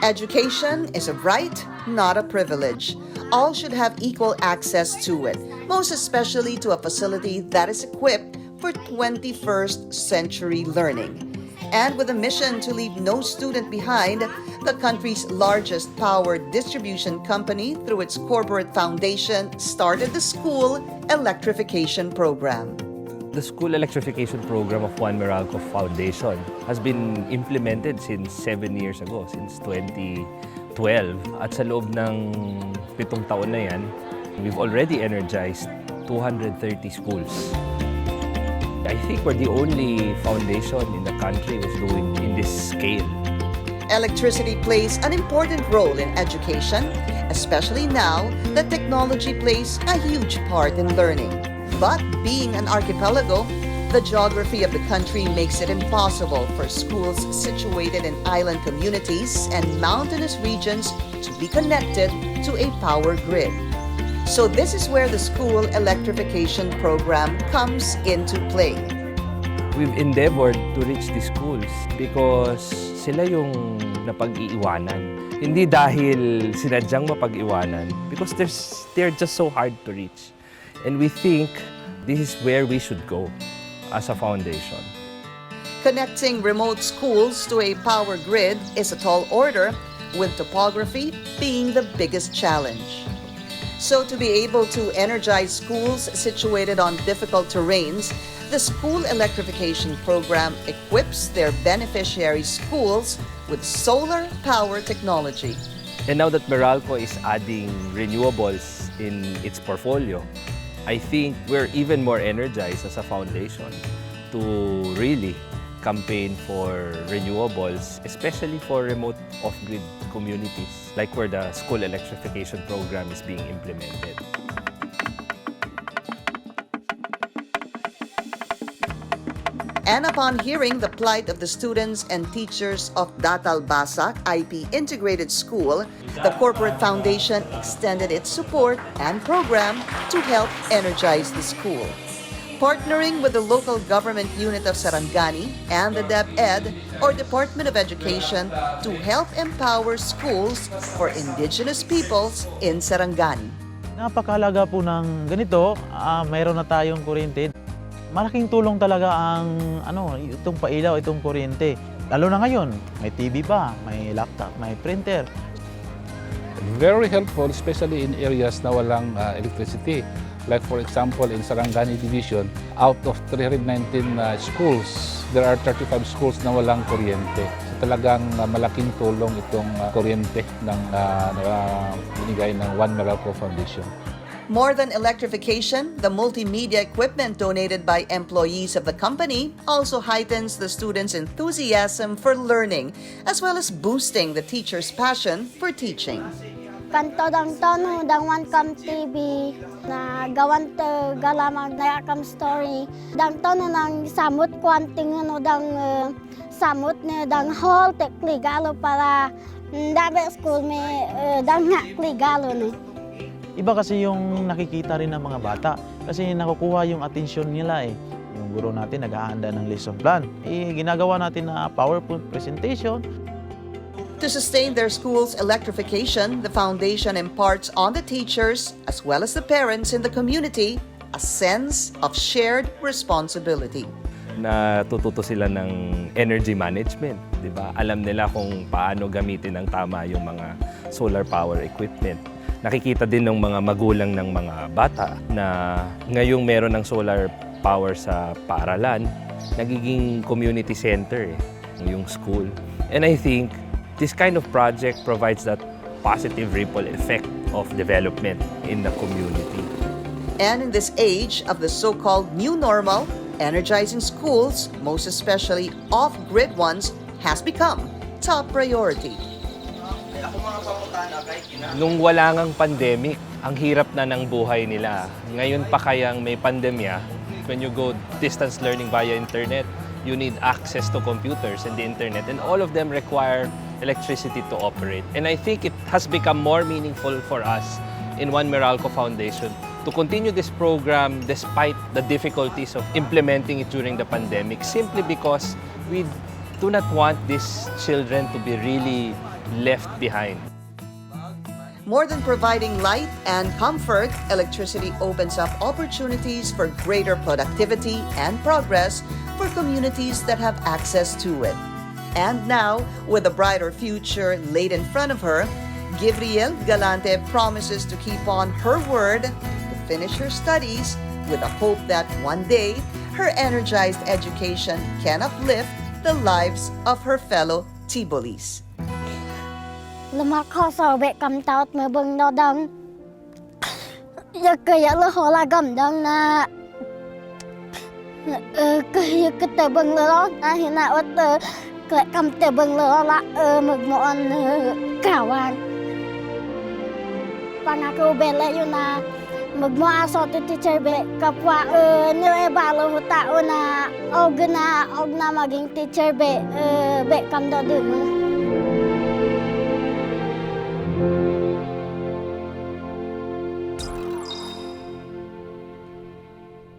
Education is a right, not a privilege. All should have equal access to it, most especially to a facility that is equipped for 21st century learning. And with a mission to leave no student behind, the country's largest power distribution company, through its corporate foundation, started the school electrification program. The school electrification program of One Meralco Foundation has been implemented since 7 years ago, since 2012. At sa loob ng 7 taon na yan, we've already energized 230 schools. I think we're the only foundation in the country who's doing in this scale. Electricity plays an important role in education, especially now that technology plays a huge part in learning. But being an archipelago, the geography of the country makes it impossible for schools situated in island communities and mountainous regions to be connected to a power grid. So this is where the school electrification program comes into play. We've endeavored to reach these schools because sila yung napag-iiwanan. Hindi dahil sinadyang mapag-iwanan, because they're just so hard to reach. And we think this is where we should go as a foundation. Connecting remote schools to a power grid is a tall order, with topography being the biggest challenge. So to be able to energize schools situated on difficult terrains, the school electrification program equips their beneficiary schools with solar power technology. And now that Meralco is adding renewables in its portfolio, I think we're even more energized as a foundation to really campaign for renewables, especially for remote off-grid communities, like where the school electrification program is being implemented. And upon hearing the plight of the students and teachers of Datal Basak IP Integrated School, the corporate foundation extended its support and program to help energize the school. Partnering with the local government unit of Sarangani and the DepEd, or Department of Education, to help empower schools for indigenous peoples in Sarangani. Napakahalaga po ng ganito, mayroon na tayong kuryente. Malaking tulong talaga ang itong pailaw, itong kuryente. Lalo na ngayon, may TV pa, may laptop, may printer. Very helpful, especially in areas na walang electricity. Like for example, in Sarangani Division, out of 319 schools, there are 35 schools na walang kuryente. So talagang malaking tulong itong kuryente ng binigay ng One Meralco Foundation. More than electrification, the multimedia equipment donated by employees of the company also heightens the students' enthusiasm for learning, as well as boosting the teachers' passion for teaching. Kanto dang tono dang one kam TV na gawan te galamang na kam story dang tono nang samut kwanting dang samut ne dang hall te kligalo para dabe school me dang nga kligalo ne. Iba kasi yung nakikita rin ng mga bata kasi nakukuha yung atensyon nila eh. Yung guro natin naghahanda ng lesson plan. Ginagawa natin na PowerPoint presentation. To sustain their school's electrification, the foundation imparts on the teachers, as well as the parents in the community, a sense of shared responsibility. Natututo sila ng energy management, di ba? Alam nila kung paano gamitin ng tama yung mga solar power equipment. Nakikita din ng mga magulang ng mga bata na ngayong meron ng solar power sa paaralan, nagiging community center yung school. And I think this kind of project provides that positive ripple effect of development in the community. And in this age of the so-called new normal, energizing schools, most especially off-grid ones, has become top priority. Nung wala ngang pandemic, ang hirap na ng buhay nila. Ngayon pa kayang may pandemya, when you go distance learning via internet, you need access to computers and the internet, and all of them require electricity to operate. And I think it has become more meaningful for us in One Meralco Foundation to continue this program despite the difficulties of implementing it during the pandemic, simply because we do not want these children to be really left behind. More than providing light and comfort, electricity opens up opportunities for greater productivity and progress for communities that have access to it. And now, with a brighter future laid in front of her, Gabrielle Galante promises to keep on her word to finish her studies with a hope that one day her energized education can uplift the lives of her fellow Tibolis. Lemak khoso be kam taut me beng no dang. Ya ke ya le hola gam dang na. Ke ya ke te beng lo na hina ot ke kam te beng lo la mực mon kawan. Pana ko be le yu na mực mo aso tu teacher be kapwa ne e ba lo ta ona ogna maging teacher be kam do dun.